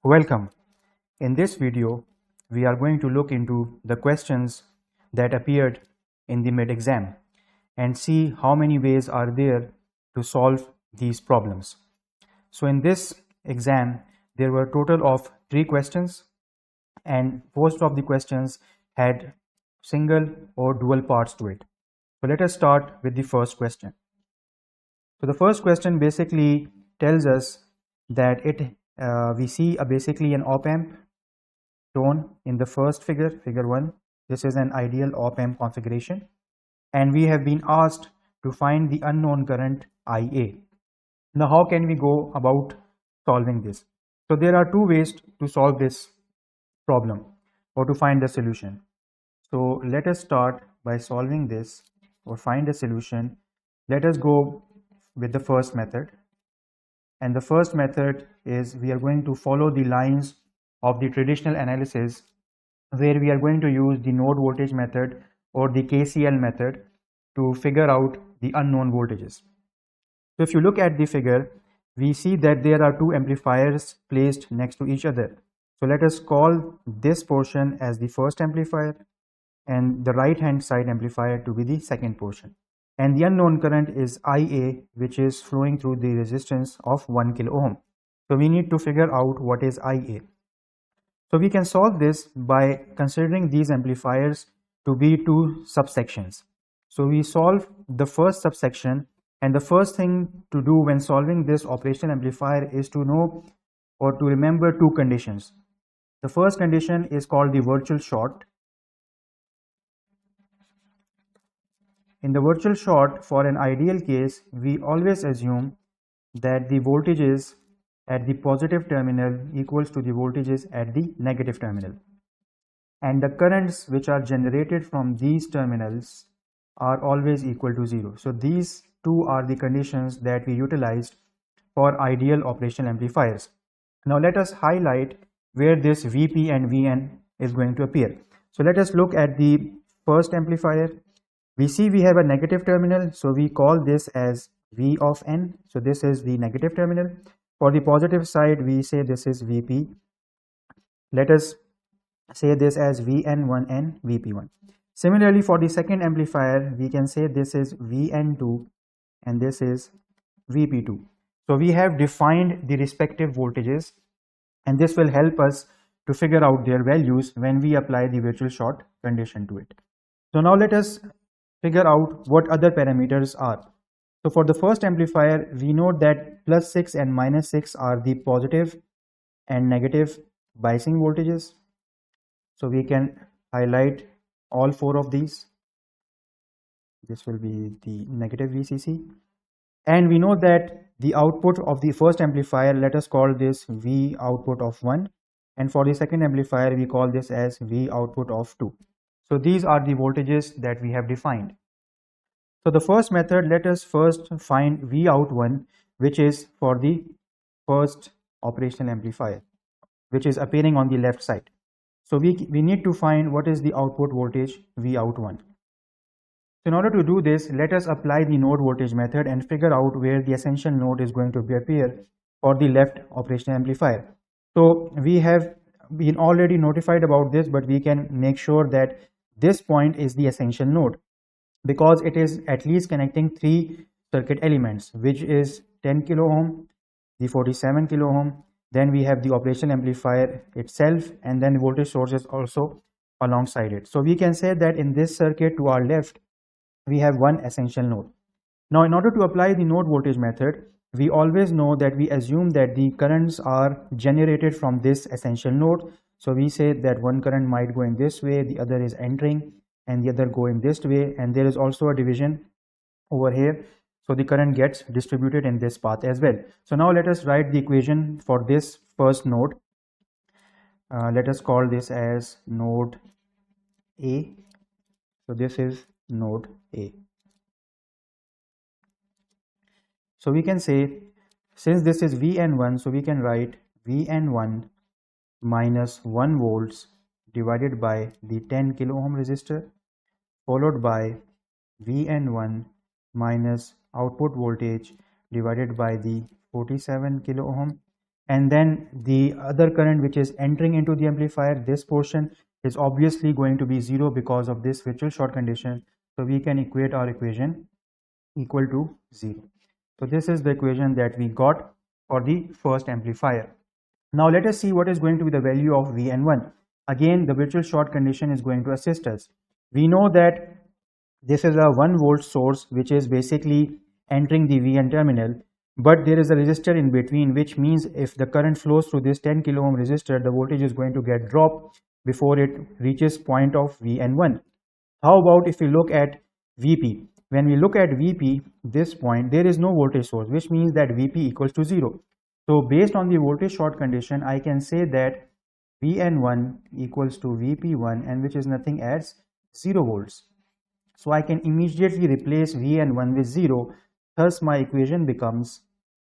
Welcome. In this video, we are going to look into the questions that appeared in the mid-exam and see how many ways are there to solve these problems. So in this exam, there were a total of 3 questions and most of the questions had single or dual parts to it. So let us start with the first question. So the first question basically tells us that we see basically an op-amp shown in the first figure, figure 1. This is an ideal op-amp configuration and we have been asked to find the unknown current IA. Now how can we go about solving this? So there are 2 ways to solve this problem or to find the solution. So let us start by solving this or find a solution. Let us go with the first method. And the first method is we are going to follow the lines of the traditional analysis where we are going to use the node voltage method or the KCL method to figure out the unknown voltages. So if you look at the figure, we see that there are 2 amplifiers placed next to each other. So let us call this portion as the first amplifier and the right hand side amplifier to be the second portion. And the unknown current is IA, which is flowing through the resistance of 1 kilo ohm. So we need to figure out what is IA. So we can solve this by considering these amplifiers to be 2 subsections. So we solve the first subsection, and the first thing to do when solving this operational amplifier is to know or to remember 2 conditions. The first condition is called the virtual short. In the virtual short, for an ideal case, we always assume that the voltages at the positive terminal equals to the voltages at the negative terminal. And the currents which are generated from these terminals are always equal to 0. So these 2 are the conditions that we utilized for ideal operational amplifiers. Now let us highlight where this Vp and Vn is going to appear. So let us look at the first amplifier. We see we have a negative terminal, so we call this as V of n. So this is the negative terminal. For the positive side, we say this is Vp. Let us say this as Vn1 and Vp1. Similarly, for the second amplifier, we can say this is Vn2 and this is Vp2. So we have defined the respective voltages, and this will help us to figure out their values when we apply the virtual short condition to it. So now let us figure out what other parameters are. So for the first amplifier, we know that +6 and -6 are the positive and negative biasing voltages. So we can highlight all 4 of these. This will be the negative VCC. And we know that the output of the first amplifier, let us call this V output of 1. And for the second amplifier, we call this as V output of 2. So these are the voltages that we have defined. So the first method, let us first find Vout1, which is for the first operational amplifier, which is appearing on the left side. So we need to find what is the output voltage Vout1. So in order to do this, let us apply the node voltage method and figure out where the essential node is going to appear for the left operational amplifier. So we have been already notified about this, but we can make sure that this point is the essential node because it is at least connecting 3 circuit elements, which is 10 kilo ohm, the 47 kilo ohm, then we have the operational amplifier itself, and then voltage sources also alongside it. So we can say that in this circuit to our left, we have one essential node. Now in order to apply the node voltage method, we always know that we assume that the currents are generated from this essential node. So we say that one current might go in this way, the other is entering, and the other go in this way, and there is also a division over here. So the current gets distributed in this path as well. So now let us write the equation for this first node. Let us call this as node A. So this is node A. So we can say, since this is Vn1, so we can write Vn1 minus 1 volts divided by the 10 kilo ohm resistor, followed by Vn1 minus output voltage divided by the 47 kilo ohm, and then the other current which is entering into the amplifier, this portion is obviously going to be 0 because of this virtual short condition. So we can equate our equation equal to 0. So this is the equation that we got for the first amplifier. Now let us see what is going to be the value of Vn1. Again, the virtual short condition is going to assist us. We know that this is a 1 volt source which is basically entering the Vn terminal, but there is a resistor in between, which means if the current flows through this 10 kilo ohm resistor, the voltage is going to get dropped before it reaches point of Vn1. How about if we look at Vp? When we look at Vp, this point, there is no voltage source, which means that Vp equals to 0. So based on the voltage short condition, I can say that Vn1 equals to Vp1, and which is nothing as 0 volts. So I can immediately replace Vn1 with 0. Thus my equation becomes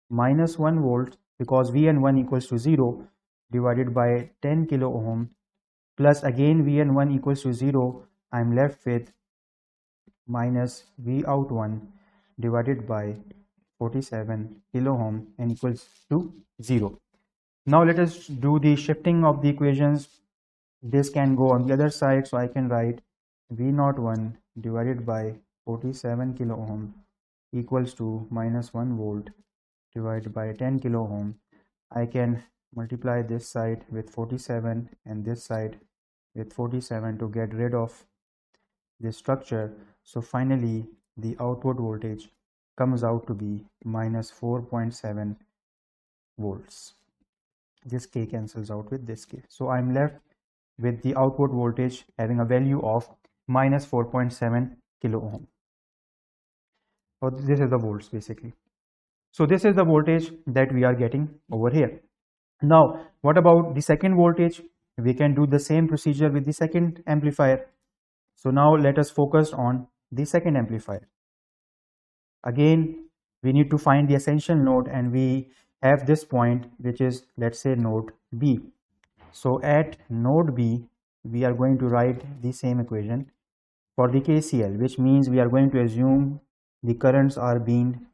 minus 1 volt, because Vn1 equals to 0, divided by 10 kilo ohm, plus again Vn1 equals to 0. I am left with minus Vout1 divided by 47 kilo ohm and equals to 0. Now let us do the shifting of the equations. This can go on the other side, so I can write V01 divided by 47 kilo ohm equals to minus 1 volt divided by 10 kilo ohm. I can multiply this side with 47 and this side with 47 to get rid of this structure. So finally the output voltage comes out to be minus 4.7 volts. This K cancels out with this K. So I'm left with the output voltage having a value of minus 4.7 kilo ohm. So this is the volts basically. So this is the voltage that we are getting over here. Now what about the second voltage? We can do the same procedure with the second amplifier. So now let us focus on the second amplifier. Again, we need to find the essential node, and we have this point which is, let's say, node B. So at node B, we are going to write the same equation for the KCL, which means we are going to assume the currents are being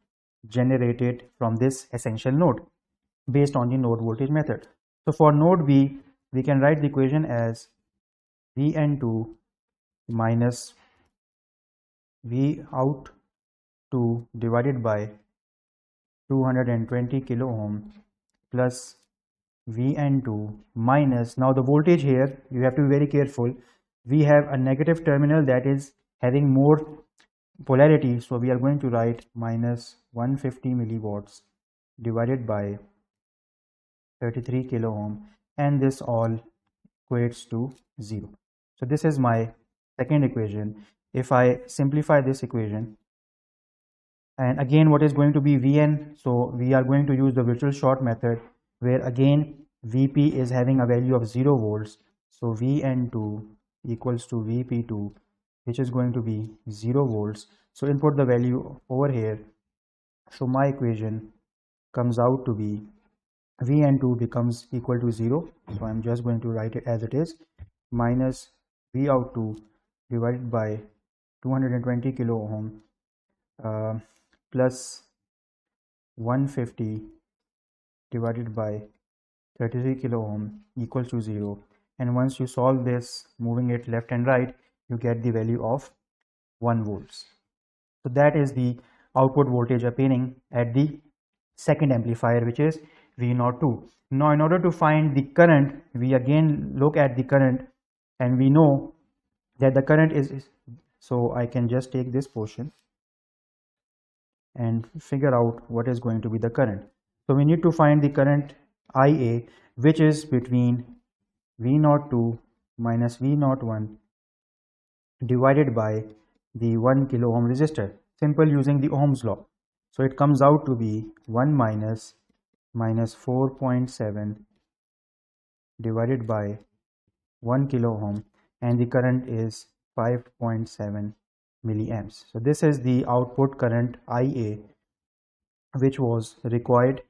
generated from this essential node based on the node voltage method. So for node B, we can write the equation as Vn2 minus Vout2 divided by 220 kilo ohm plus Vn2 minus, now the voltage here, you have to be very careful. We have a negative terminal that is having more polarity, so we are going to write minus 150 milliwatts divided by 33 kilo ohm, and this all equates to 0. So this is my second equation. If I simplify this equation, and again what is going to be Vn, so we are going to use the virtual short method, where again Vp is having a value of 0 volts. So Vn2 equals to Vp2, which is going to be 0 volts. So input the value over here. So my equation comes out to be Vn2 becomes equal to 0. So I'm just going to write it as it is, minus Vout2 divided by 220 kilo ohm plus 150 divided by 33 kilo ohm equals to 0. And once you solve this, moving it left and right, you get the value of 1 volts. So that is the output voltage appearing at the second amplifier, which is V02. Now in order to find the current, we again look at the current, and we know that the current is, so I can just take this portion and figure out what is going to be the current. So we need to find the current IA, which is between V02 minus V01 divided by the 1 kilo ohm resistor, simple using the Ohm's law. So it comes out to be 1 minus 4.7 divided by 1 kilo ohm, and the current is 5.7 milliamps. So this is the output current IA which was required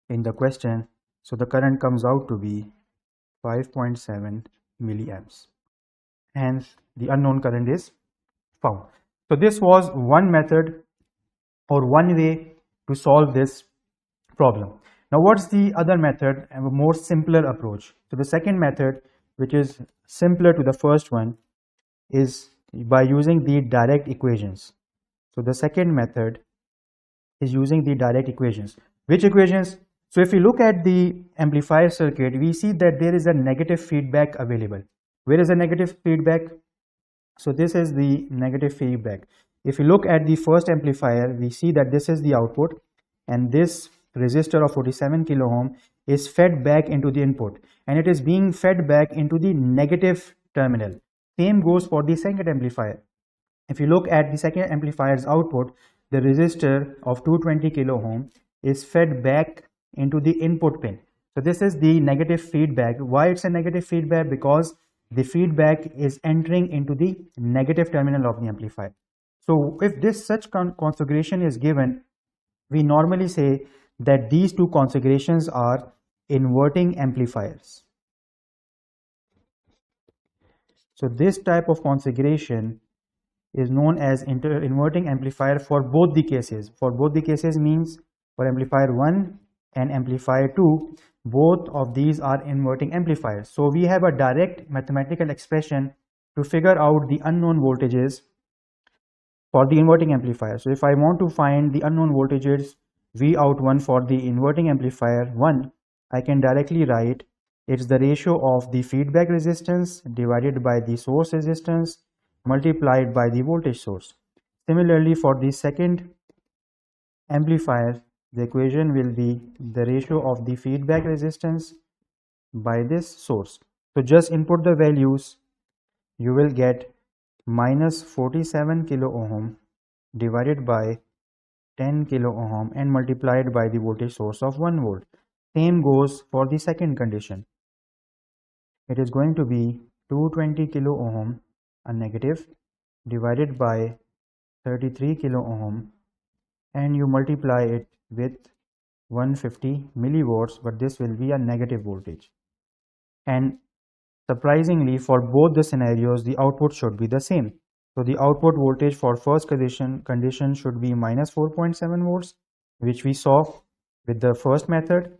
in the question. So the current comes out to be 5.7 milliamps. Hence the unknown current is found. So this was one method or one way to solve this problem. Now, what's the other method and a more simpler approach? So the second method, which is similar to the first one, is by using the direct equations. So the second method is using the direct equations. Which equations? So if we look at the amplifier circuit, we see that there is a negative feedback available. Where is the negative feedback? So this is the negative feedback. If you look at the first amplifier, we see that this is the output, and this resistor of 47 kilo ohm is fed back into the input, and it is being fed back into the negative terminal. Same goes for the second amplifier. If you look at the second amplifier's output, the resistor of 220 kilo ohm is fed back into the input pin. So this is the negative feedback. Why it's a negative feedback? Because the feedback is entering into the negative terminal of the amplifier. So if this such configuration is given, we normally say that these two configurations are inverting amplifiers. So this type of configuration is known as inverting amplifier for both the cases. For both the cases means for amplifier 1 and amplifier 2, both of these are inverting amplifiers. So we have a direct mathematical expression to figure out the unknown voltages for the inverting amplifier. So if I want to find the unknown voltages Vout1 for the inverting amplifier 1, I can directly write it's the ratio of the feedback resistance divided by the source resistance multiplied by the voltage source. Similarly, for the second amplifier, the equation will be the ratio of the feedback resistance by this source. So just input the values, you will get minus 47 kilo ohm divided by 10 kilo ohm and multiplied by the voltage source of 1 volt. Same goes for the second condition. It is going to be 220 kilo ohm, a negative, divided by 33 kilo ohm, and you multiply it with 150 millivolts, but this will be a negative voltage. And surprisingly, for both the scenarios, the output should be the same. So the output voltage for first condition should be minus 4.7 volts, which we saw with the first method,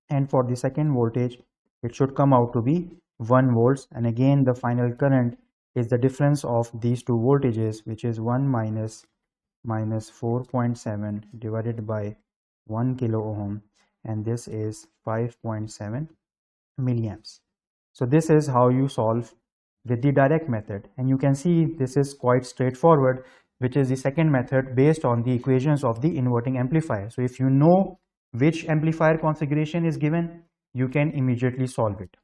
and for the second voltage, it should come out to be 1 volts, and again the final current is the difference of these two voltages, which is 1 minus 4.7 divided by 1 kilo ohm, and this is 5.7 milliamps. So this is how you solve with the direct method, and you can see this is quite straightforward, which is the second method based on the equations of the inverting amplifier. So if you know which amplifier configuration is given, you can immediately solve it.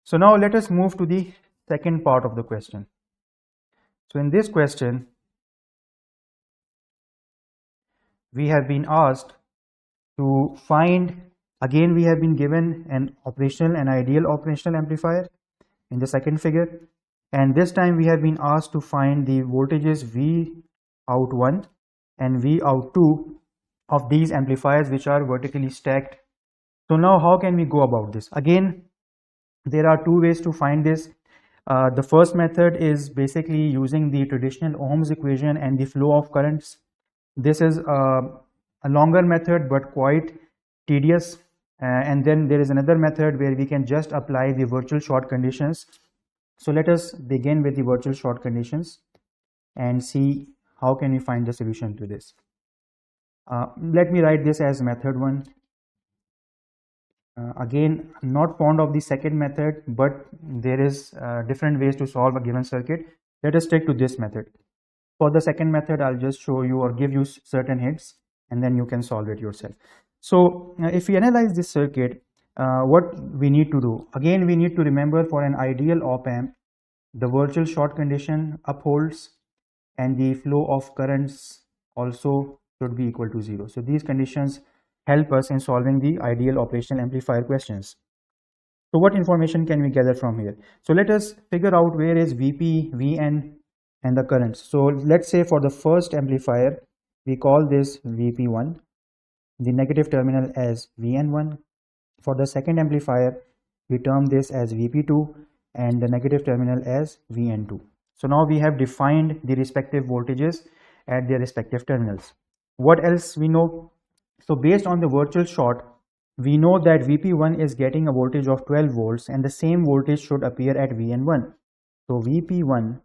So now let us move to the second part of the question. So in this question, we have been asked to find, again we have been given an operational and ideal operational amplifier in the second figure, and this time we have been asked to find the voltages Vout1 and Vout2 of these amplifiers which are vertically stacked. So now how can we go about this? Again, there are two ways to find this. The first method is basically using the traditional Ohm's equation and the flow of currents. This is a longer method but quite tedious, and then there is another method where we can just apply the virtual short conditions. So let us begin with the virtual short conditions and see how can we find the solution to this. Let me write this as method 1. Again, I'm not fond of the second method, but there is different ways to solve a given circuit. Let us stick to this method. For the second method, I'll just show you or give you certain hints, and then you can solve it yourself. So if we analyze this circuit, what we need to do, again we need to remember for an ideal op amp, the virtual short condition upholds and the flow of currents also should be equal to 0. So these conditions help us in solving the ideal operational amplifier questions. So what information can we gather from here? So let us figure out where is Vp, Vn and the currents. So let's say for the first amplifier, we call this Vp1, the negative terminal as Vn1. For the second amplifier, we term this as Vp2 and the negative terminal as Vn2. So now we have defined the respective voltages at their respective terminals. What else we know? So based on the virtual short, we know that Vp1 is getting a voltage of 12 volts and the same voltage should appear at Vn1. So Vp1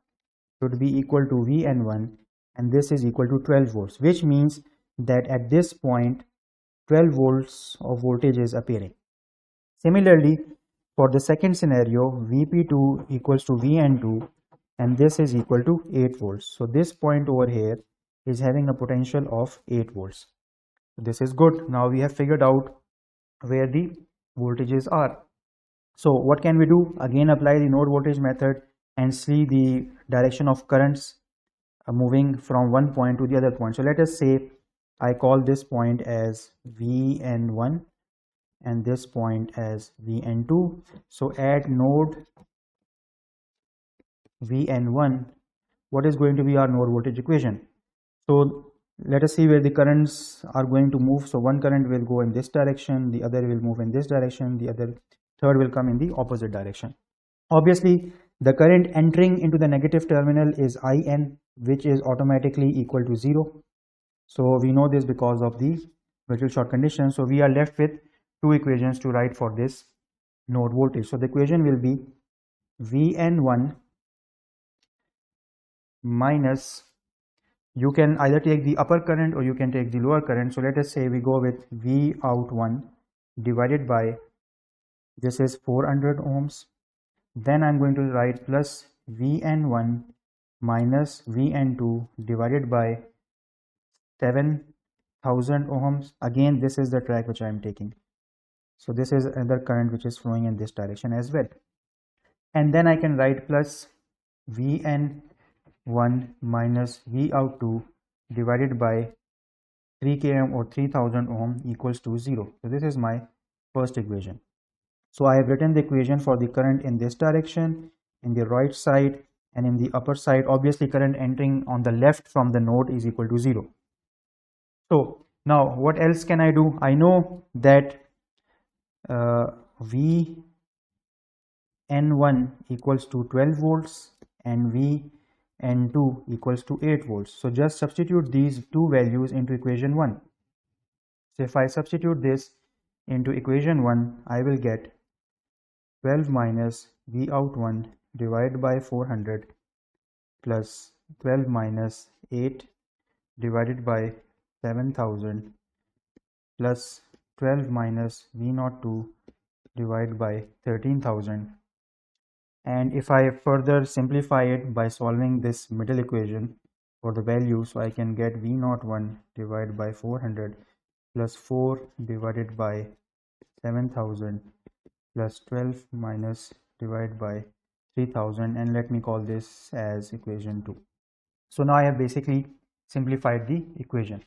should be equal to Vn1 and this is equal to 12 volts, which means that at this point 12 volts of voltage is appearing. Similarly, for the second scenario, Vp2 equals to Vn2 and this is equal to 8 volts. So this point over here is having a potential of 8 volts. This is good. Now we have figured out where the voltages are. So what can we do? Again, apply the node voltage method and see the direction of currents moving from one point to the other point. So let us say I call this point as Vn1 and this point as Vn2. So at node Vn1, what is going to be our node voltage equation? So let us see where the currents are going to move. So one current will go in this direction, the other will move in this direction, the other third will come in the opposite direction. Obviously, the current entering into the negative terminal is IN, which is automatically equal to 0. So we know this because of the virtual short condition. So we are left with two equations to write for this node voltage. So the equation will be Vn1 minus, you can either take the upper current or you can take the lower current. So let us say we go with V out1 divided by, this is 400 ohms. Then I'm going to write plus Vn1 minus Vn2 divided by 7000 ohms. Again, this is the track which I am taking. So this is another current which is flowing in this direction as well. And then I can write plus Vn1 minus Vout2 divided by 3 km or 3000 ohm equals to 0. So this is my first equation. So I have written the equation for the current in this direction, in the right side, and in the upper side. Obviously, current entering on the left from the node is equal to 0. So now what else can I do? I know that Vn1 equals to 12 volts and Vn2 equals to 8 volts. So just substitute these two values into equation 1. So if I substitute this into equation 1, I will get 12 minus Vout1 divided by 400 plus 12 minus 8 divided by 7000 plus 12 minus V02 divided by 13,000. And if I further simplify it by solving this middle equation for the value, so I can get V01 divided by 400 plus 4 divided by 7000 plus 12 minus divided by 3000, and let me call this as equation 2. So now I have basically simplified the equation.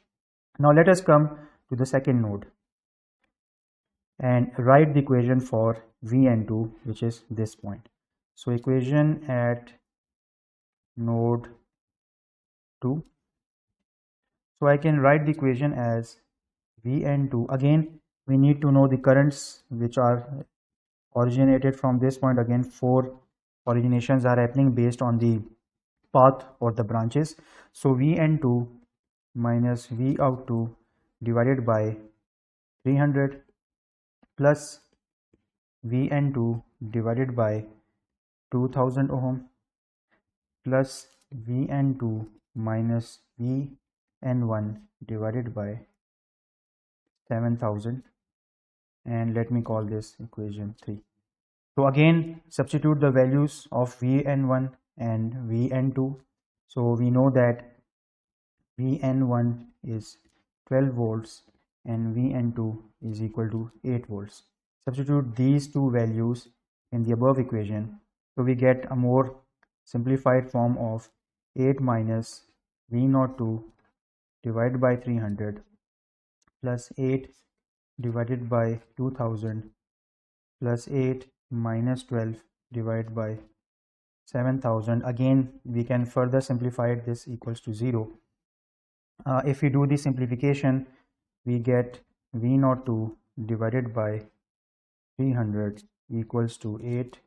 Now let us come to the second node and write the equation for Vn2, which is this point. So equation at node 2. So I can write the equation as Vn2. Again, we need to know the currents which are originated from this point. Again, 4 originations are happening based on the path or the branches. So Vn2 minus Vout2 divided by 300 plus Vn2 divided by 2000 ohm plus Vn2 minus Vn1 divided by 7000, and let me call this equation 3. So again, substitute the values of Vn1 and Vn2. So we know that Vn1 is 12 volts and Vn2 is equal to 8 volts. Substitute these two values in the above equation. So we get a more simplified form of 8 minus V02 divided by 300 plus 8 divided by 2000 plus 8 minus 12 divided by 7000. Again, we can further simplify it. This equals to 0. If we do the simplification, we get V02 divided by 300 equals to 8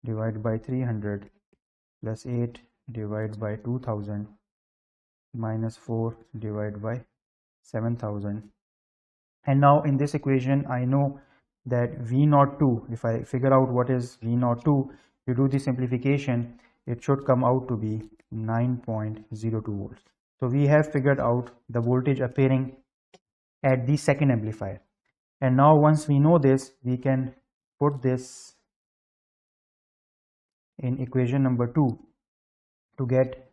divided by 300 plus 8 divided by 2000 minus 4 divided by 7000. And now in this equation, I know that V02, if I figure out what is V02, you do the simplification, it should come out to be 9.02 volts. So we have figured out the voltage appearing at the second amplifier. And now once we know this, we can put this in equation number 2 to get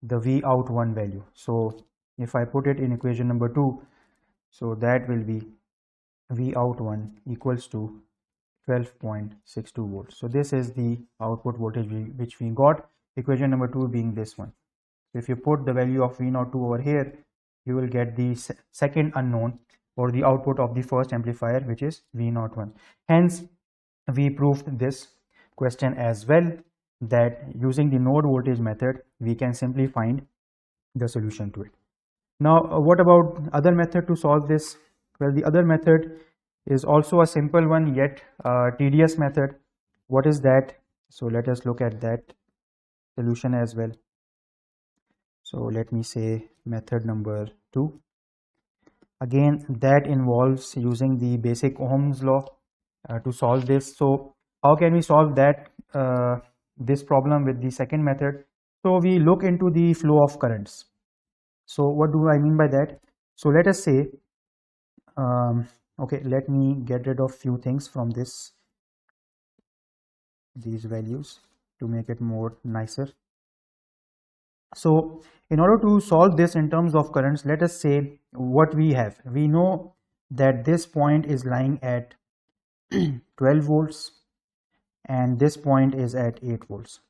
the V out 1 value. So if I put it in equation number 2, so that will be V out 1 equals to 12.62 volts. So this is the output voltage which we got, equation number 2 being this one. So if you put the value of V02 over here, you will get the second unknown or the output of the first amplifier, which is V01. Hence, we proved this question as well, that using the node voltage method, we can simply find the solution to it. Now, what about other method to solve this? Well, the other method is also a simple one, yet tedious method. What is that? So let us look at that solution as well. So let me say method number 2. Again, that involves using the basic Ohm's law to solve this. So how can we solve that this problem with the second method? So we look into the flow of currents. So what do I mean by that? So let us say, okay, let me get rid of few things from these values to make it more nicer. So in order to solve this in terms of currents, let us say what we have. We know that this point is lying at 12 volts and this point is at 8 volts.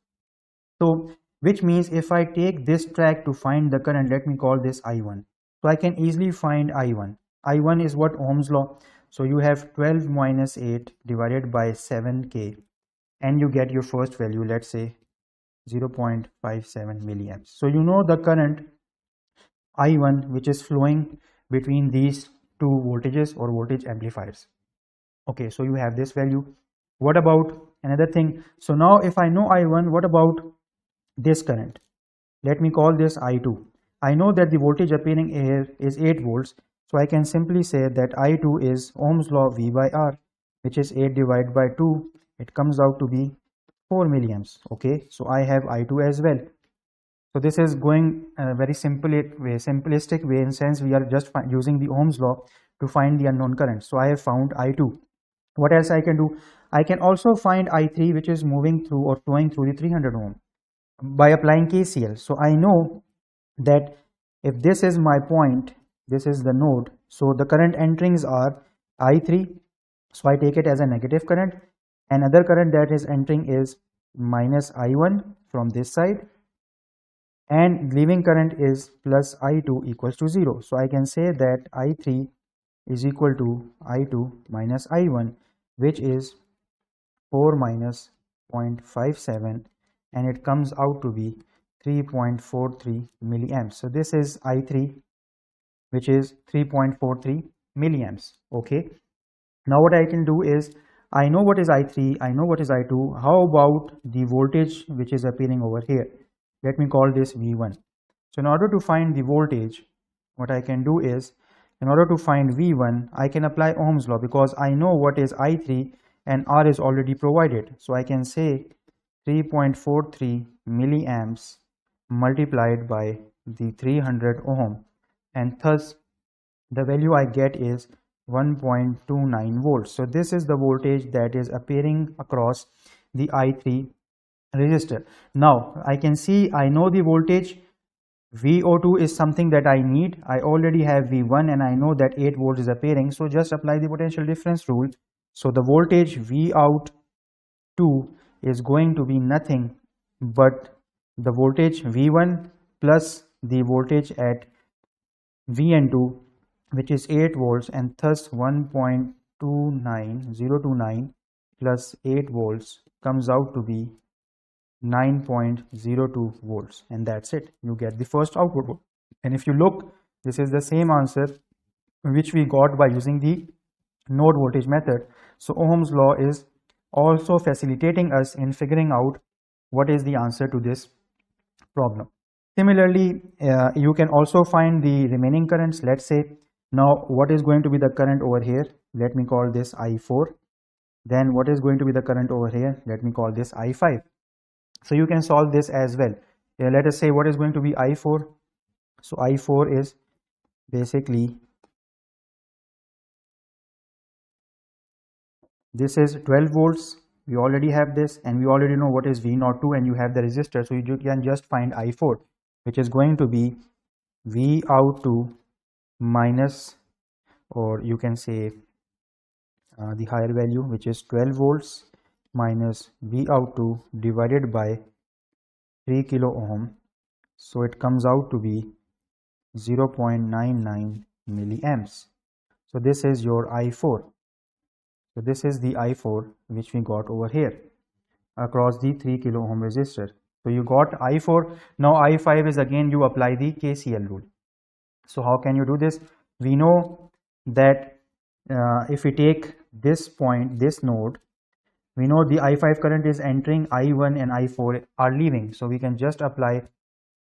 So which means if I take this track to find the current, let me call this I1. So I can easily find I1. I1 is what? Ohm's law. So you have 12 minus 8 divided by 7K and you get your first value, let's say 0.57 milliamps. So you know the current I1 which is flowing between these two voltages or voltage amplifiers. Okay, so you have this value. What about another thing? So now if I know I1, what about this current? Let me call this I2. I know that the voltage appearing here is 8 volts. So I can simply say that I2 is Ohm's law V by R, which is 8 divided by 2. It comes out to be 4 milliamps. Okay, so I have I2 as well. So this is going a very simplistic way, in sense we are just using the Ohm's law to find the unknown current. So I have found I2. What else I can do? I can also find I3, which is moving through or flowing through the 300 ohm by applying KCL. So I know that if this is my point, this is the node, so the current enterings are I3, so I take it as a negative current. Another current that is entering is minus I1 from this side, and leaving current is plus I2 equals to 0. So I can say that I3 is equal to I2 minus I1, which is 4 minus 0.57, and it comes out to be 3.43 milliamps. So this is I3, which is 3.43 milliamps. Okay, now what I can do is, I know what is I3, I know what is I2. How about the voltage which is appearing over here? Let me call this V1. So in order to find the voltage, what I can do is, in order to find V1, I can apply Ohm's law, because I know what is I3 and R is already provided. So I can say 3.43 milliamps multiplied by the 300 ohm, and thus the value I get is 1.29 volts. So this is the voltage that is appearing across the I3 resistor. Now I can see, I know the voltage. VO2 is something that I need. I already have V1 and I know that 8 volts is appearing. So just apply the potential difference rule. So the voltage V out 2 is going to be nothing but the voltage V1 plus the voltage at Vn2, which is 8 volts, and thus 1.29029 plus 8 volts comes out to be 9.02 volts, and that's it. You get the first output. And if you look, this is the same answer which we got by using the node voltage method. So Ohm's law is also facilitating us in figuring out what is the answer to this problem. Similarly, you can also find the remaining currents. Let's say Now what is going to be the current over here? Let me call this I4. Then what is going to be the current over here? Let me call this I5. So you can solve this as well. Let us say what is going to be I4. So I4 is basically, this is 12 volts. We already have this, and we already know what is V02, and you have the resistor. So you can just find I4, which is going to be V out to minus, or you can say the higher value, which is 12 volts minus V out to divided by 3 kilo ohm. So it comes out to be 0.99 milliamps. So this is your I4. So this is the I4 which we got over here across the 3 kilo ohm resistor. So you got I4. Now I5 is, again you apply the KCL rule. So how can you do this? We know that if we take this point, this node, we know the I5 current is entering, I1 and I4 are leaving. So we can just apply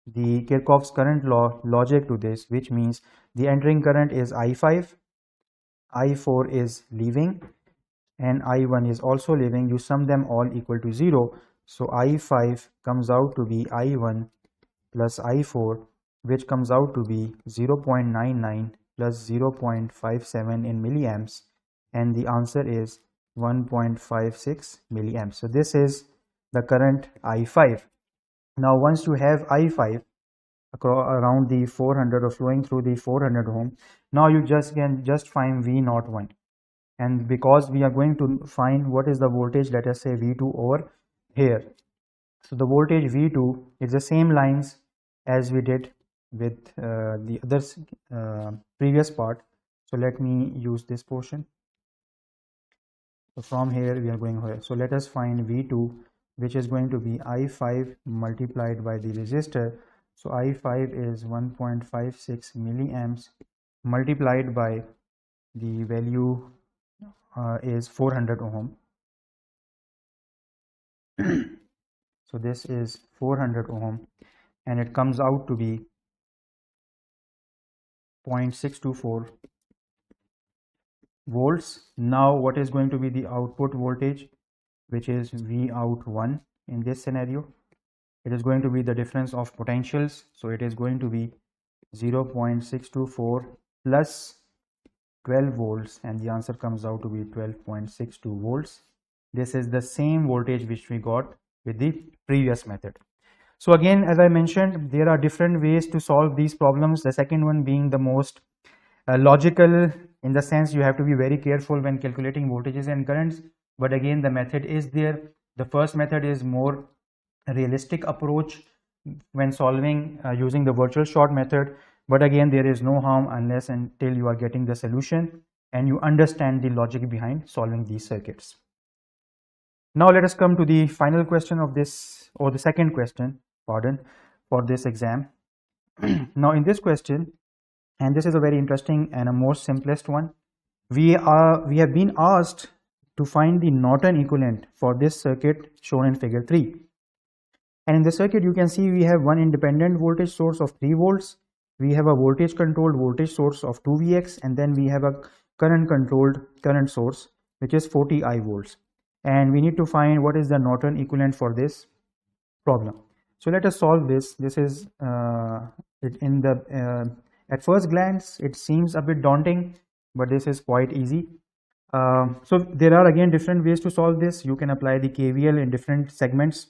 the Kirchhoff's current law logic to this, which means the entering current is I5, I4 is leaving, and I1 is also leaving. You sum them all equal to 0. So I5 comes out to be I1 plus I4, which comes out to be 0.99 plus 0.57 in milliamps, and the answer is 1.56 milliamps. So this is the current I5. Now once you have I5 around the 400 or flowing through the 400 ohm, now you can just find V01, and because we are going to find what is the voltage, let us say V2 over here. So the voltage V2 is the same lines as we did with the other previous part. So let me use this portion. So from here we are going here. So let us find V2, which is going to be I5 multiplied by the resistor. So I5 is 1.56 milliamps multiplied by the value is 400 ohm. So this is 400 ohm, and it comes out to be 0.624 volts. Now what is going to be the output voltage, which is V out1 in this scenario? It is going to be the difference of potentials. So it is going to be 0.624 plus 12 volts, and the answer comes out to be 12.62 volts. This is the same voltage which we got with the previous method. So again, as I mentioned, there are different ways to solve these problems. The second one being the most logical, in the sense you have to be very careful when calculating voltages and currents, but again the method is there. The first method is more realistic approach when solving using the virtual short method, but again there is no harm unless until you are getting the solution and you understand the logic behind solving these circuits. Now let us come to the final question of this, or the second question, pardon, for this exam. Now in this question, and this is a very interesting and a more simplest one, we have been asked to find the Norton equivalent for this circuit shown in figure 3. And in the circuit you can see we have one independent voltage source of 3 volts, we have a voltage controlled voltage source of 2Vx, and then we have a current controlled current source which is 40 I volts, and we need to find what is the Norton equivalent for this problem. So let us solve this. This is in the at first glance it seems a bit daunting, but this is quite easy. So there are again different ways to solve this. You can apply the KVL in different segments,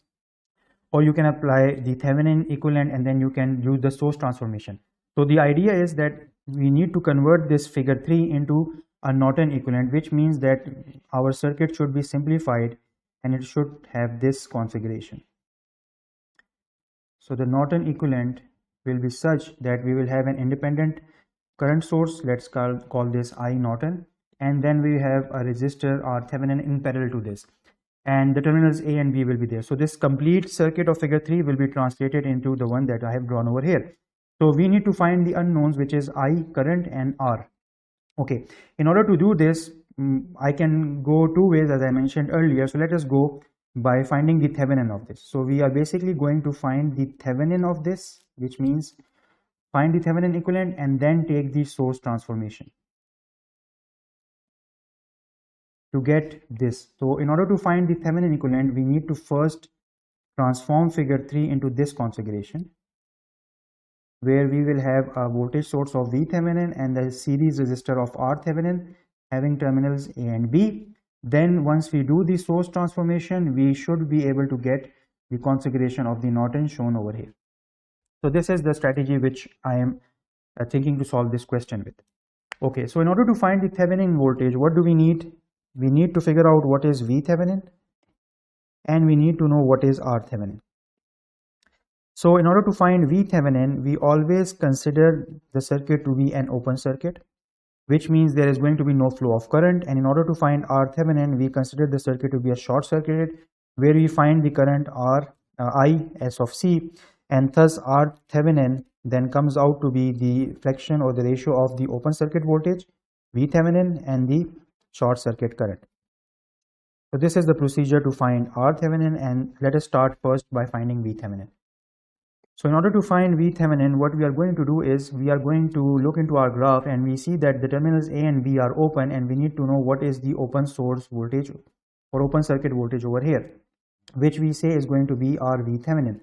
or you can apply the Thevenin equivalent, and then you can use the source transformation. So the idea is that we need to convert this figure 3 into a Norton equivalent, which means that our circuit should be simplified and it should have this configuration. So the Norton equivalent will be such that we will have an independent current source, let's call this I Norton, and then we have a resistor or Thevenin in parallel to this, and the terminals A and B will be there. So this complete circuit of figure 3 will be translated into the one that I have drawn over here. So we need to find the unknowns, which is I current and R. Okay, in order to do this, I can go two ways as I mentioned earlier. So let us go by finding the Thevenin of this. So we are basically going to find the Thevenin of this, which means find the Thevenin equivalent, and then take the source transformation to get this. So in order to find the Thevenin equivalent, we need to first transform figure 3 into this configuration, where we will have a voltage source of VThevenin and the series resistor of RThevenin having terminals A and B. Then once we do the source transformation, we should be able to get the configuration of the Norton shown over here. So this is the strategy which I am thinking to solve this question with. Okay, so in order to find the Thevenin voltage, what do we need? We need to figure out what is VThevenin, and we need to know what is RThevenin. So in order to find VThevenin, we always consider the circuit to be an open circuit, which means there is going to be no flow of current. And in order to find RThevenin, we consider the circuit to be a short circuit, where we find the current I S of C, and thus RThevenin then comes out to be the fraction or the ratio of the open circuit voltage VThevenin and the short circuit current. So this is the procedure to find RThevenin, and let us start first by finding VThevenin. So in order to find VThevenin, what we are going to do is we are going to look into our graph, and we see that the terminals A and B are open, and we need to know what is the open source voltage or open circuit voltage over here, which we say is going to be our VThevenin.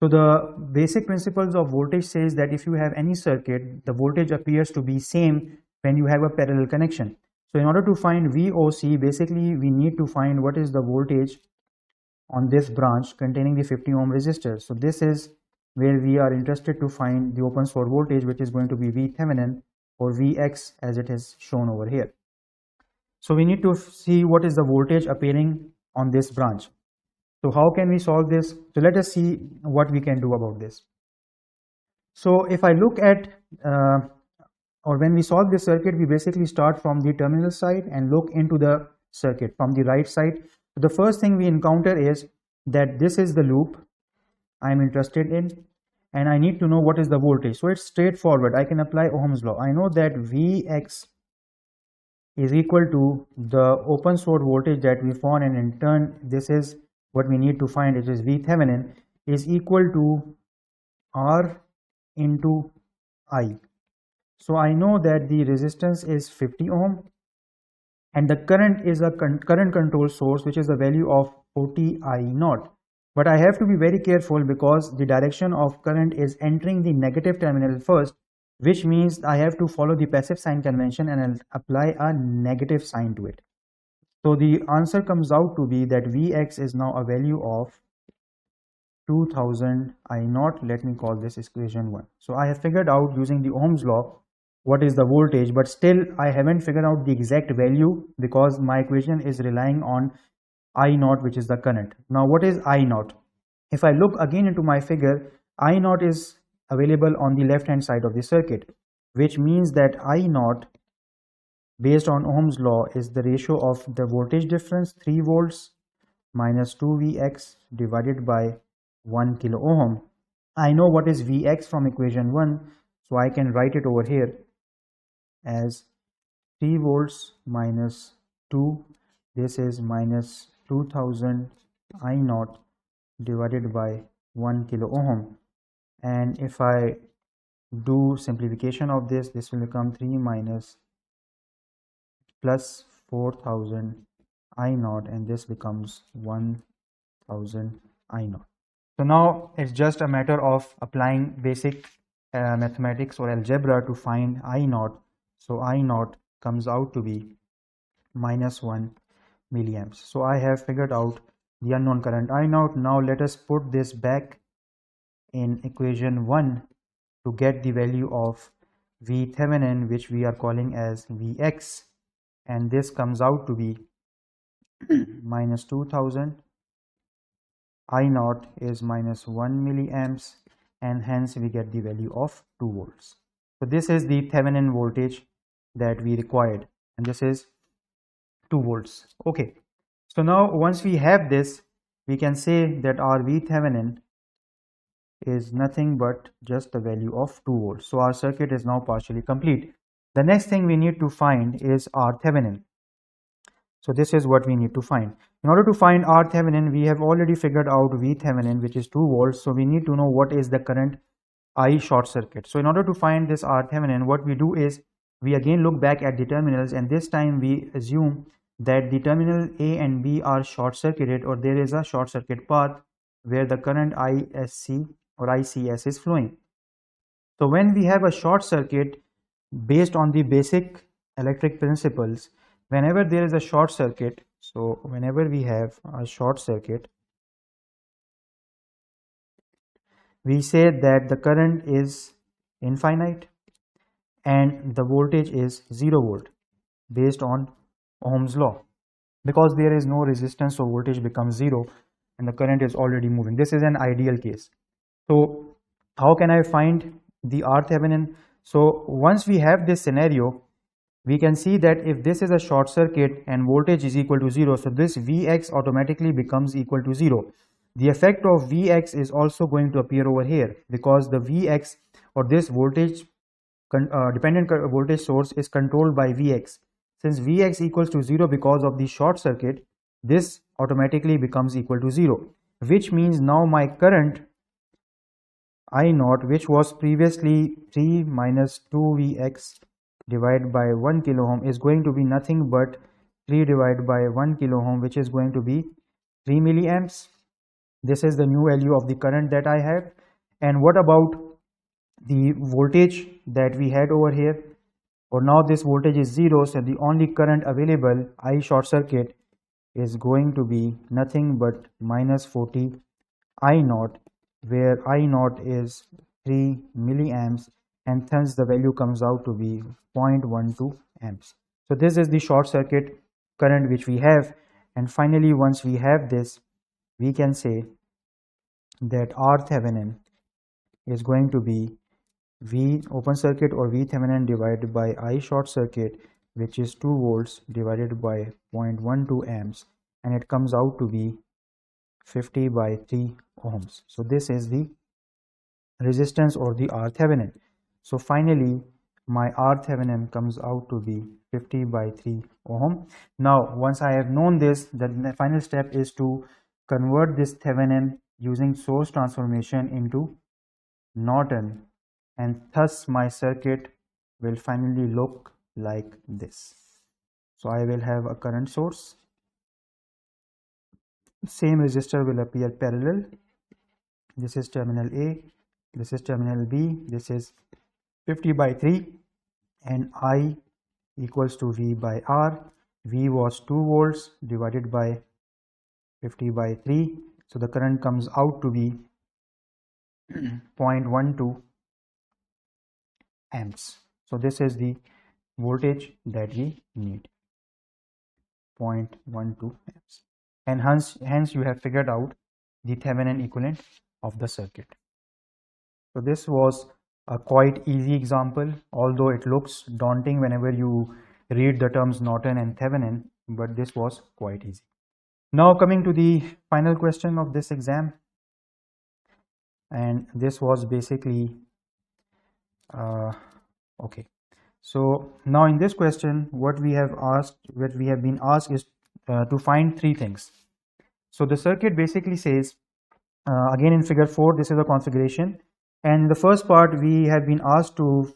So the basic principles of voltage says that if you have any circuit, the voltage appears to be same when you have a parallel connection. So in order to find VOC, basically we need to find what is the voltage on this branch containing the 50 ohm resistor. So this is where we are interested to find the open source voltage, which is going to be VThevenin or Vx as it is shown over here. So we need to see what is the voltage appearing on this branch. So how can we solve this? So let us see what we can do about this. So if I look at or when we solve this circuit, we basically start from the terminal side and look into the circuit from the right side. So the first thing we encounter is that this is the loop I am interested in, and I need to know what is the voltage. So it's straightforward. I can apply Ohm's law. I know that Vx is equal to the open source voltage that we found, and in turn this is what we need to find, it is VThevenin is equal to R into I. So I know that the resistance is 50 ohm and the current is a current control source, which is the value of 40 I naught. But I have to be very careful because the direction of current is entering the negative terminal first, which means I have to follow the passive sign convention and I'll apply a negative sign to it. So the answer comes out to be that Vx is now a value of 2000 I naught. Let me call this equation 1. So I have figured out using the Ohm's law what is the voltage, but still I haven't figured out the exact value because my equation is relying on I naught, which is the current. Now what is I naught? If I look again into my figure, I naught is available on the left hand side of the circuit, which means that I naught based on Ohm's law is the ratio of the voltage difference 3 volts minus 2 Vx divided by 1 kilo ohm. I know what is Vx from equation 1, so I can write it over here as 3 volts minus 2, this is minus 2000 I naught divided by 1 kilo ohm. And if I do simplification of this, this will become 3 minus plus 4000 I naught, and this becomes 1000 I naught. So now it's just a matter of applying basic mathematics or algebra to find I naught. So I naught comes out to be minus 1 milliamps. So I have figured out the unknown current I naught. Now let us put this back in equation 1 to get the value of VThevenin, which we are calling as Vx, and this comes out to be minus 2000 I naught is minus 1 milliamps, and hence we get the value of 2 volts. So this is the Thevenin voltage that we required, and this is 2 volts. Okay, so now once we have this, we can say that our VThevenin is nothing but just the value of 2 volts. So our circuit is now partially complete. The next thing we need to find is RThevenin. So this is what we need to find. In order to find RThevenin, we have already figured out VThevenin, which is 2 volts. So we need to know what is the current I short circuit. So in order to find this RThevenin, what we do is we again look back at the terminals, and this time we assume that the terminal A and B are short circuited, or there is a short circuit path where the current ISC or ICS is flowing. So when we have a short circuit, based on the basic electric principles, whenever there is a short circuit, so whenever we have a short circuit, we say that the current is infinite and the voltage is 0 volt based on Ohm's law, because there is no resistance, so voltage becomes 0 and the current is already moving. This is an ideal case. So how can I find the RThevenin? So once we have this scenario, we can see that if this is a short circuit and voltage is equal to 0, so this Vx automatically becomes equal to 0. The effect of Vx is also going to appear over here, because the Vx or this voltage dependent voltage source is controlled by Vx. Since Vx equals to 0 because of the short circuit, this automatically becomes equal to 0, which means now my current I naught, which was previously 3 minus 2Vx divided by 1 kilo ohm, is going to be nothing but 3 divided by 1 kilo ohm, which is going to be 3 milliamps. This is the new value of the current that I have. And what about the voltage that we had over here? Or now this voltage is 0, so the only current available, I short circuit, is going to be nothing but minus 40 I naught, where I naught is 3 milliamps, and hence the value comes out to be 0.12 amps. So this is the short circuit current which we have. And finally, once we have this, we can say that RThevenin is going to be V open circuit or VThevenin divided by I short circuit, which is 2 volts divided by 0.12 amps, and it comes out to be 50 by 3 ohms. So this is the resistance or the RThevenin. So finally my RThevenin comes out to be 50 by 3 ohm. Now once I have known this, then the final step is to convert this Thevenin using source transformation into Norton, and thus my circuit will finally look like this. So I will have a current source, same resistor will appear parallel. This is terminal A, this is terminal B, this is 50 by 3, and I equals to V by R. V was 2 volts divided by 50 by 3, so the current comes out to be 0.12 amps. So this is the voltage that we need, 0.12 amps, and hence you have figured out the Thevenin equivalent of the circuit. So this was a quite easy example, although it looks daunting whenever you read the terms Norton and Thevenin, but this was quite easy. Now coming to the final question of this exam, and this was basically okay. So now in this question, what we have been asked is to find 3 things. So the circuit basically says, again in figure 4, this is a configuration, and in the first part we have been asked to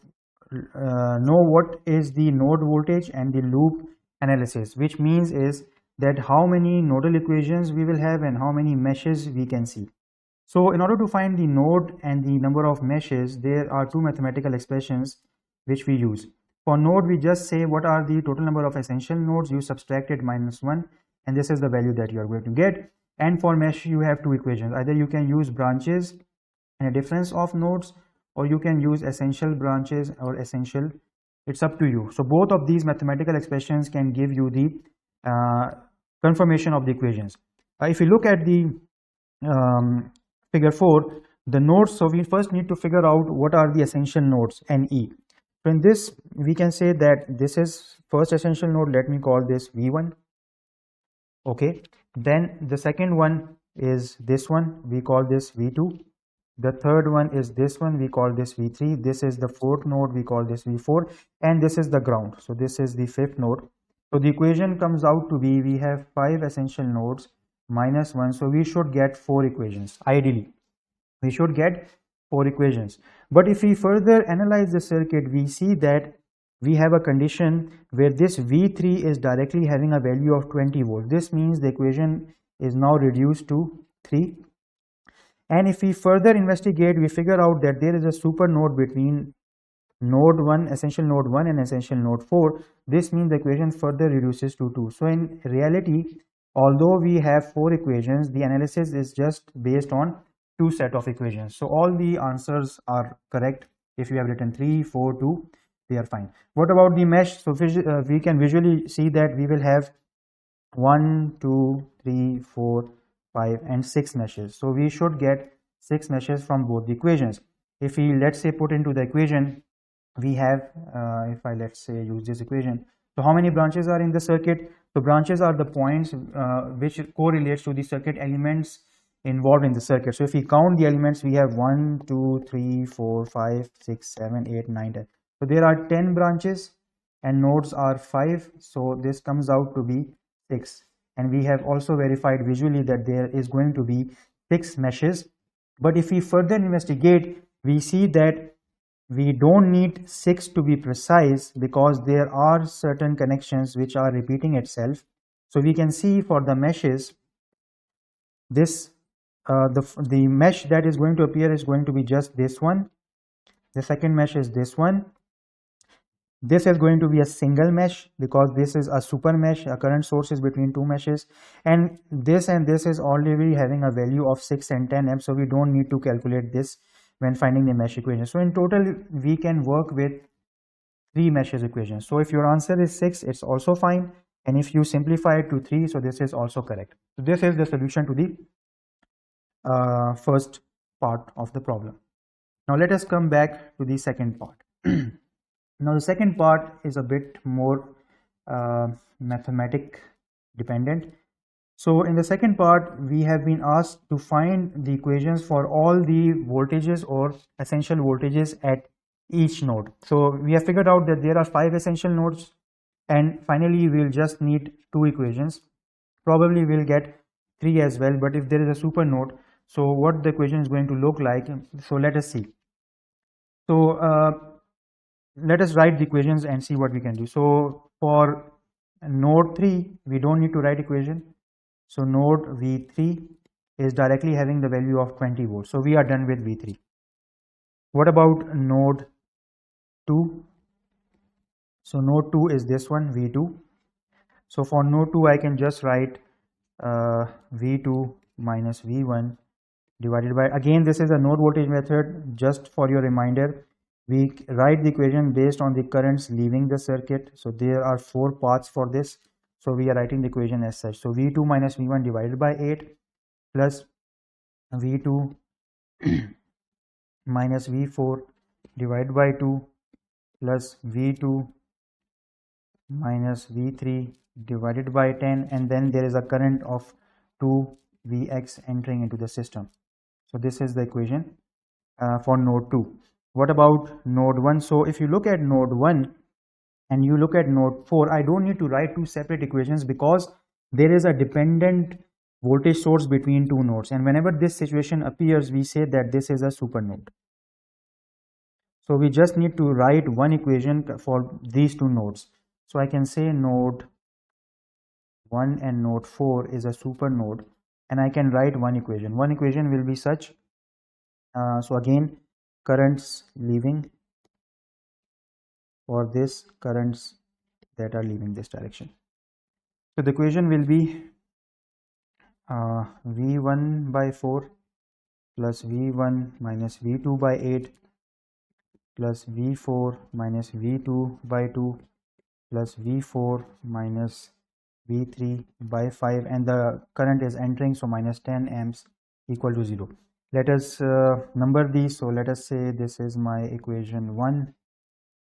know what is the node voltage and the loop analysis, which means is that how many nodal equations we will have and how many meshes we can see. So in order to find the node and the number of meshes, there are 2 mathematical expressions which we use. For node, we just say what are the total number of essential nodes, you subtract it minus 1, and this is the value that you are going to get. And for mesh, you have 2 equations. Either you can use branches and a difference of nodes, or you can use essential branches or essential, it's up to you. So both of these mathematical expressions can give you the confirmation of the equations. If you look at the figure 4, the nodes, so we first need to figure out what are the essential nodes, NE. So in this, we can say that this is first essential node, let me call this V1. Okay, then the second one is this one, we call this V2. The third one is this one, we call this V3. This is the fourth node, we call this V4, and this is the ground. So this is the fifth node. So the equation comes out to be, we have 5 essential nodes minus 1, so we should get 4 equations. Ideally we should get 4 equations. But if we further analyze the circuit, we see that we have a condition where this V3 is directly having a value of 20 volts. This means the equation is now reduced to 3. And if we further investigate, we figure out that there is a super node between node 1, essential node 1 and essential node 4. This means the equation further reduces to 2. So in reality, although we have 4 equations, the analysis is just based on 2 set of equations. So all the answers are correct. If you have written 3, 4, 2, they are fine. What about the mesh? So we can visually see that we will have 1, 2, 3, 4, 5 and 6 meshes. So we should get 6 meshes from both the equations. If we, let's say, put into the equation, we have, if I, let's say, use this equation. So how many branches are in the circuit? So branches are the points which correlates to the circuit elements involved in the circuit. So if we count the elements, we have 1, 2, 3, 4, 5, 6, 7, 8, 9, 10. So there are 10 branches and nodes are 5. So this comes out to be 6. And we have also verified visually that there is going to be 6 meshes. But if we further investigate, we see that we don't need 6 to be precise, because there are certain connections which are repeating itself. So we can see for the meshes, this the mesh that is going to appear is going to be just this one. The second mesh is this one. This is going to be a single mesh because this is a super mesh. A current source is between 2 meshes, and this is already having a value of 6 and 10 amps, so we don't need to calculate this when finding the mesh equation. So in total, we can work with 3 meshes equations. So if your answer is 6, it's also fine, and if you simplify it to 3, so this is also correct. So this is the solution to the first part of the problem. Now let us come back to the second part. Now the second part is a bit more mathematic dependent. So in the second part, we have been asked to find the equations for all the voltages or essential voltages at each node. So we have figured out that there are 5 essential nodes, and finally we'll just need 2 equations. Probably we'll get 3 as well, but if there is a super node, so what the equation is going to look like, so let us see. So let us write the equations and see what we can do. So for node 3, we don't need to write equation. So node V3 is directly having the value of 20 volts. So we are done with V3. What about node 2? So node 2 is this one, V2. So for node 2, I can just write V2 minus V1 divided by, again, this is a node voltage method. Just for your reminder, we write the equation based on the currents leaving the circuit. So there are 4 paths for this. So we are writing the equation as such. So V2 minus V1 divided by 8 plus V2 minus V4 divided by 2 plus V2 minus V3 divided by 10, and then there is a current of 2 Vx entering into the system. So this is the equation for node 2. What about node 1? So if you look at node 1 and you look at node 4, I don't need to write 2 separate equations because there is a dependent voltage source between 2 nodes, and whenever this situation appears, we say that this is a super node. So we just need to write one equation for these 2 nodes. So I can say node 1 and node 4 is a super node, and I can write one equation. One equation will be such, so again, currents leaving for this, currents that are leaving this direction. So the equation will be V1 by 4 plus V1 minus V2 by 8 plus V4 minus V2 by 2 plus V4 minus V3 by 5, and the current is entering, so minus 10 amps equal to 0. Let us number these. So let us say this is my equation 1,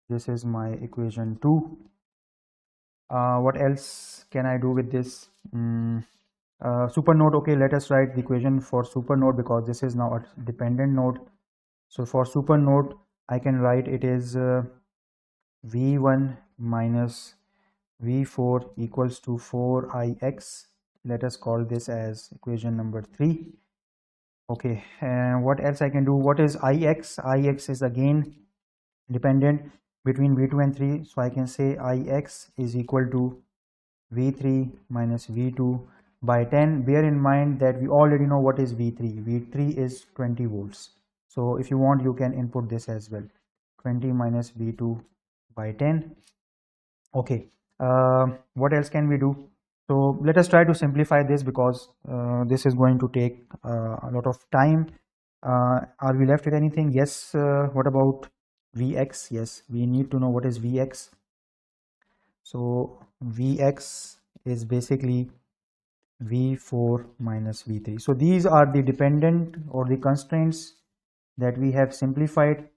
this is my equation 2. What else can I do with this? Super node. Okay, let us write the equation for super node because this is now a dependent node. So for super node, I can write it is V1 minus V4 equals to 4Ix. Let us call this as equation number 3. Okay, and what else I can do? What is Ix? Ix is again dependent between V2 and 3, so I can say Ix is equal to V3 minus V2 by 10. Bear in mind that we already know what is V3. V3 is 20 volts. So if you want, you can input this as well. 20 minus V2 by 10. Okay, what else can we do? So let us try to simplify this because this is going to take a lot of time. Are we left with anything? Yes. What about Vx? Yes, we need to know what is Vx. So Vx is basically V4 minus V3. So these are the dependent or the constraints that we have simplified.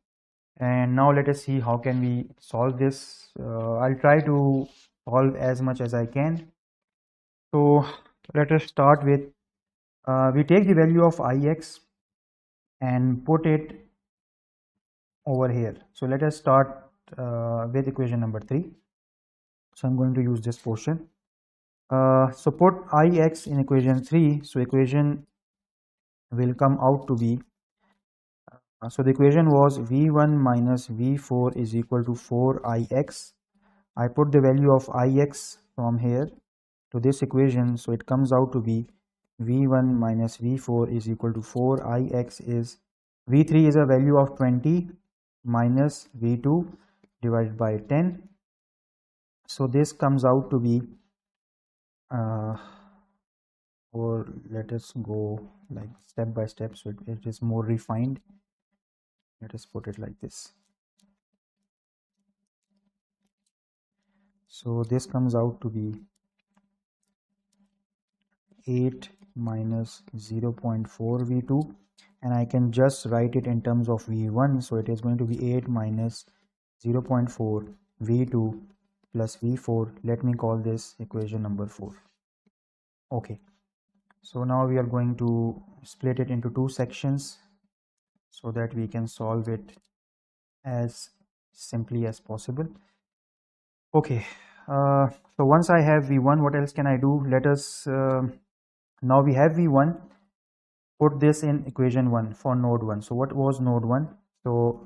And now let us see how can we solve this. I'll try to solve as much as I can. So let us start with, we take the value of Ix and put it over here. So let us start with equation number 3. So I'm going to use this portion. So put Ix in equation 3. So equation will come out to be, so the equation was V1 minus V4 is equal to 4Ix. I put the value of Ix from here to this equation, so it comes out to be V1 minus V4 is equal to 4Ix is, V3 is a value of 20 minus V2 divided by 10. So this comes out to be, or let us go like step by step so it is more refined. Let us put it like this. So this comes out to be 8 minus 0.4 V2, and I can just write it in terms of V1. So it is going to be 8 minus 0.4 V2 plus V4. Let me call this equation number 4. Okay, so now we are going to split it into two sections so that we can solve it as simply as possible. Okay, so once I have V1, what else can I do? Let us, now we have V1, put this in equation 1 for node 1. So what was node 1? So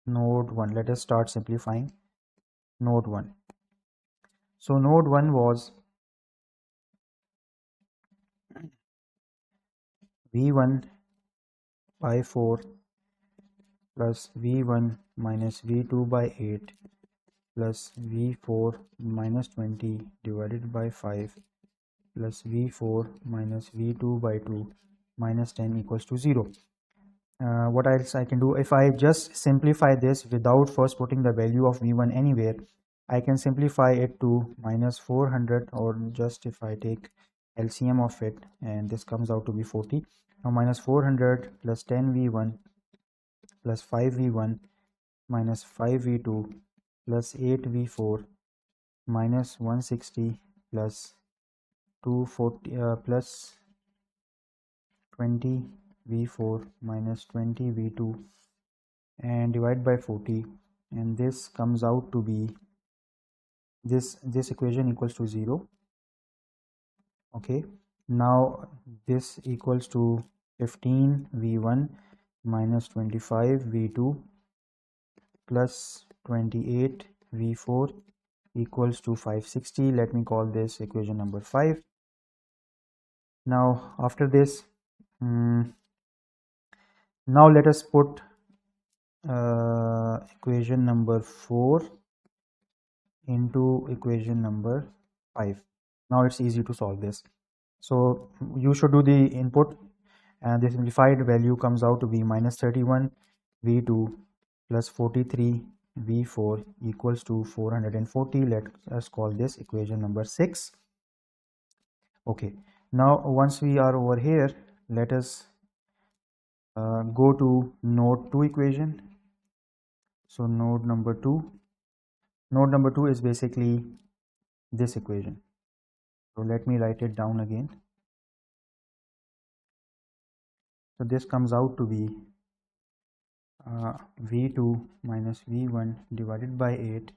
node 1, let us start simplifying node 1. So node 1 was V1 by 4 plus V1 minus V2 by 8 plus V4 minus 20 divided by 5 plus V4 minus V2 by 2 minus 10 equals to 0. What else I can do? If I just simplify this without first putting the value of V1 anywhere, I can simplify it to minus 400, or just if I take LCM of it, and this comes out to be 40. Now minus 400 plus 10V1 plus 5V1 minus 5V2 plus 8V4 minus 160 plus 240 plus 20V4 minus 20V2 and divide by 40, and this comes out to be, this equation equals to 0. Okay, now this equals to 15V1 minus 25V2 plus 28V4 equals to 560. Let me call this equation number 5. Now after this, now let us put equation number 4 into equation number 5. Now it's easy to solve this. So you should do the input, and the simplified value comes out to be minus 31 V2 plus 43 V4 equals to 440. Let us call this equation number 6. Okay, now once we are over here, let us go to node 2 equation. So node number 2 is basically this equation. So let me write it down again. So this comes out to be V2 minus V1 divided by 8.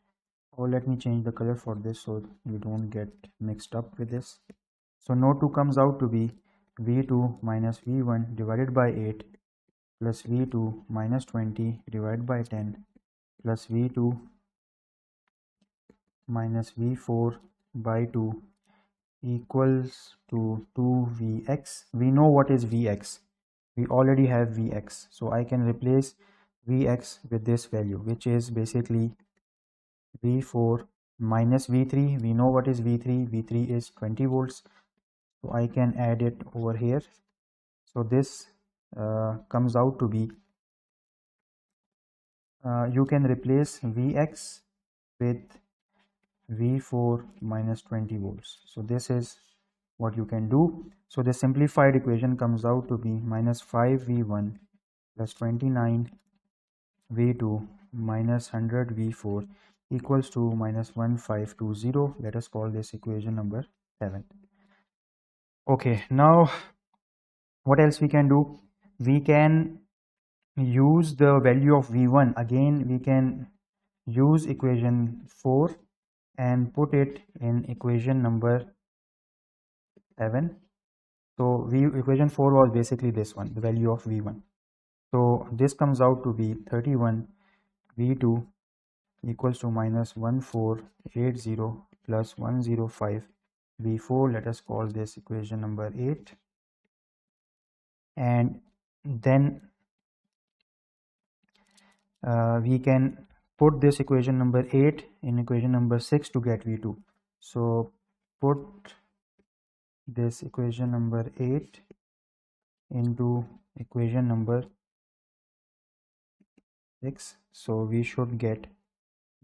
Or let me change the color for this so you don't get mixed up with this. So node 2 comes out to be V2 minus V1 divided by 8 plus V2 minus 20 divided by 10 plus V2 minus V4 by 2 equals to 2Vx. We know what is Vx. We already have Vx. So I can replace Vx with this value, which is basically V4 minus V3. We know what is V3. V3 is 20 volts. So I can add it over here. So this comes out to be, you can replace Vx with V4 minus 20 volts. So this is what you can do. So the simplified equation comes out to be minus 5V1 plus 29 V2 minus 100 V4 equals to minus 1520. Let us call this equation number 7. Okay, now what else we can do? We can use the value of V1. Again, we can use equation 4 and put it in equation number 7. So equation 4 was basically this one, the value of V1. So this comes out to be 31 V2 equals to minus 1480 plus 105 V4. Let us call this equation number 8. And then we can put this equation number 8 in equation number 6 to get V2. So put this equation number 8 into equation number 6. So we should get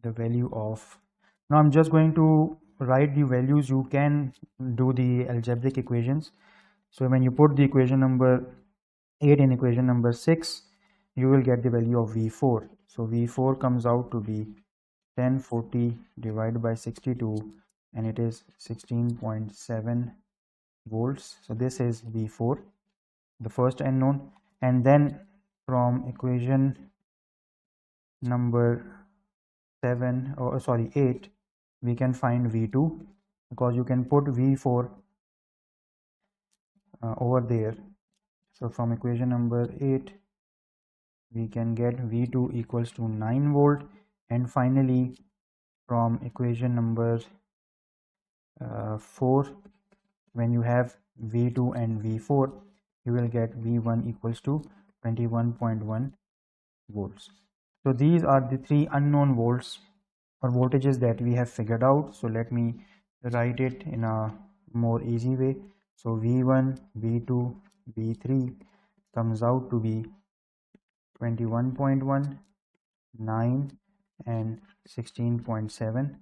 the value of, now I'm just going to write the values. You can do the algebraic equations. So when you put the equation number 8 in equation number 6, you will get the value of V4. So V4 comes out to be 1040 divided by 62, and it is 16.7 volts. So this is V4, the first unknown. And then from equation number 8, we can find V2, because you can put V4 over there. So from equation number 8, we can get V2 equals to 9 volt. And finally, from equation number 4, when you have V2 and V4, you will get V1 equals to 21.1 volts. So these are the 3 unknown volts or voltages that we have figured out. So let me write it in a more easy way. So V1, V2, V3 comes out to be 21.1, 9 and 16.7,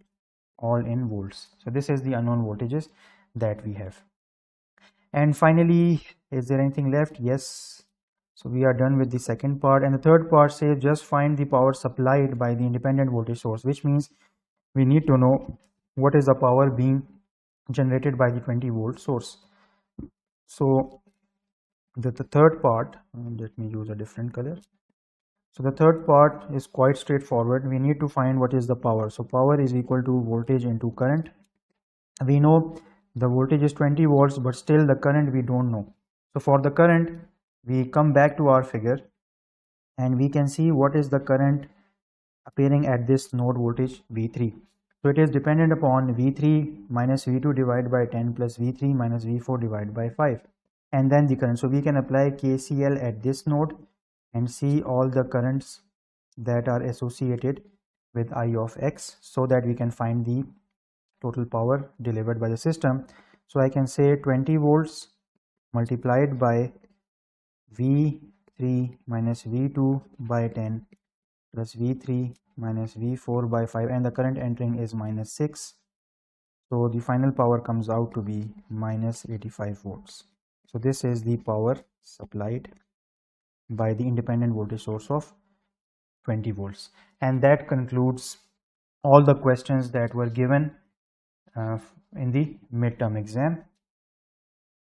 all in volts. So this is the unknown voltages that we have. And finally, is there anything left? Yes. So we are done with the second part, and the third part says just find the power supplied by the independent voltage source, which means we need to know what is the power being generated by the 20 volt source. So the third part, let me use a different color. So the third part is quite straightforward. We need to find what is the power. So power is equal to voltage into current. We know the voltage is 20 volts, but still the current we don't know. So for the current, we come back to our figure and we can see what is the current appearing at this node voltage V3. So it is dependent upon V3 minus V2 divided by 10 plus V3 minus V4 divided by 5, and then the current. So we can apply KCL at this node and see all the currents that are associated with I of x, so that we can find the total power delivered by the system. So I can say 20 volts multiplied by V3 minus V2 by 10 plus V3 minus V4 by 5, and the current entering is minus 6. So the final power comes out to be minus 85 volts. So this is the power supplied by the independent voltage source of 20 volts. And that concludes all the questions that were given in the midterm exam.